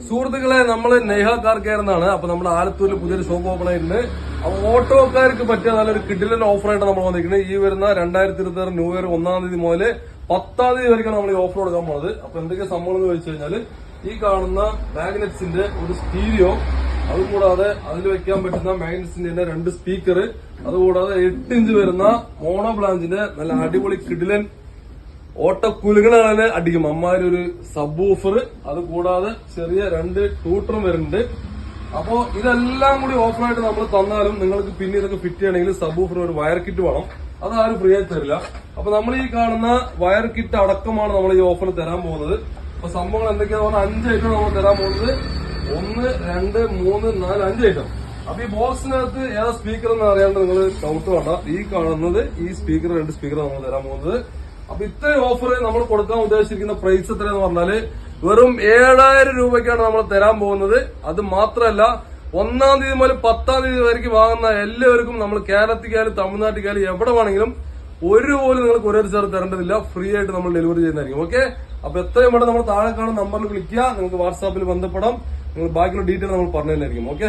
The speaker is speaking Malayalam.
സുഹൃത്തുക്കളെ, നമ്മള് നെയ്ഹ കാർ കെയർ എന്നാണ്. അപ്പൊ നമ്മുടെ ആലത്തൂരിൽ പുതിയൊരു ഷോപ്പ് ഓപ്പൺ ആയിട്ടുണ്ട്. അപ്പൊ ഓട്ടോക്കാർക്ക് പറ്റിയ നല്ലൊരു കിഡിലൻ ഓഫറായിട്ട് നമ്മൾ വന്നിരിക്കുന്നത്. ഈ വരുന്ന 2026 ന്യൂ ഇയർ 1-ാം തീയതി മുതൽ 10-ാം തീയതി വരെയാണ് നമ്മൾ ഈ ഓഫർ കൊടുക്കാൻ പോകുന്നത്. അപ്പൊ എന്തൊക്കെ സംഭവം എന്ന് ചോദിച്ചു കഴിഞ്ഞാൽ, ഈ കാണുന്ന മാഗ്നറ്റ്സിന്റെ ഒരു സ്റ്റീരിയോ, അതുകൂടാതെ അതിൽ വെക്കാൻ പറ്റുന്ന മാഗ്നറ്റ്സിന്റെ 2 സ്പീക്കർ, അതുകൂടാതെ 8 ഇഞ്ച് വരുന്ന മോണോ ബ്ലാഞ്ചിന്റെ നല്ല അടിപൊളി കിഡിലൻ ഓട്ടക്കുലുകളാണ് അടിക്കും അമ്മാരൊരു സബ് ഊഫർ, അത് കൂടാതെ ചെറിയ 2 ട്യൂട്ടറും വരുന്നുണ്ട്. അപ്പോ ഇതെല്ലാം കൂടി ഓഫറായിട്ട് നമ്മൾ തന്നാലും നിങ്ങൾക്ക് പിന്നെ ഇതൊക്കെ ഫിറ്റ് ചെയ്യണമെങ്കിൽ സബ് ഊഫർ ഒരു വയർ കിറ്റ് വേണം. അതാരും ഫ്രീ ആയി തരില്ല. അപ്പൊ നമ്മൾ ഈ കാണുന്ന വയർ കിറ്റ് അടക്കമാണ് നമ്മൾ ഈ ഓഫറിൽ തരാൻ പോകുന്നത്. അപ്പൊ സംഭവങ്ങൾ എന്തൊക്കെയാണെന്ന് പറഞ്ഞാൽ 5 ഐറ്റം നമ്മൾ തരാൻ പോകുന്നത്. 1, 2, 3, 4, 5 ഐറ്റം. അപ്പൊ ഈ ബോക്സിനകത്ത് ഏതാ സ്പീക്കർ എന്ന് അറിയാണ്ട് നിങ്ങൾ ഡൗട്ട് വേണ്ട. ഈ കാണുന്നത് ഈ സ്പീക്കർ 2 സ്പീക്കർ നമ്മൾ തരാൻ പോകുന്നത്. അപ്പൊ ഇത്രയും ഓഫർ നമ്മൾ കൊടുക്കാൻ ഉദ്ദേശിച്ചിരിക്കുന്ന പ്രൈസ് എത്രയെന്ന് പറഞ്ഞാല് വെറും 7000 രൂപയ്ക്കാണ് നമ്മൾ തരാൻ പോകുന്നത്. അത് മാത്രമല്ല, 1-ാം തീയതി മുതൽ 10-ാം തീയതി വരെയ്ക്ക് വാങ്ങുന്ന എല്ലാവർക്കും നമ്മൾ കേരളത്തിക്കായാലും തമിഴ്നാട്ടിക്കായാലും എവിടെ വേണമെങ്കിലും ഒരു പോലും നിങ്ങൾ കൊറിയർ ചാർജ് തരേണ്ടതില്ല. ഫ്രീ ആയിട്ട് നമ്മൾ ഡെലിവറി ചെയ്യുന്നതായിരിക്കും. ഓക്കെ, അപ്പൊ എത്രയും വേണം നമ്മൾ താഴെ കാണുന്ന നമ്പറിൽ വിളിക്കുക. നിങ്ങൾക്ക് വാട്സാപ്പിൽ ബന്ധപ്പെടാം. നിങ്ങൾ ബാക്കിയുള്ള ഡീറ്റെയിൽ നമ്മൾ പറഞ്ഞു തന്നെയായിരിക്കും. ഓക്കെ.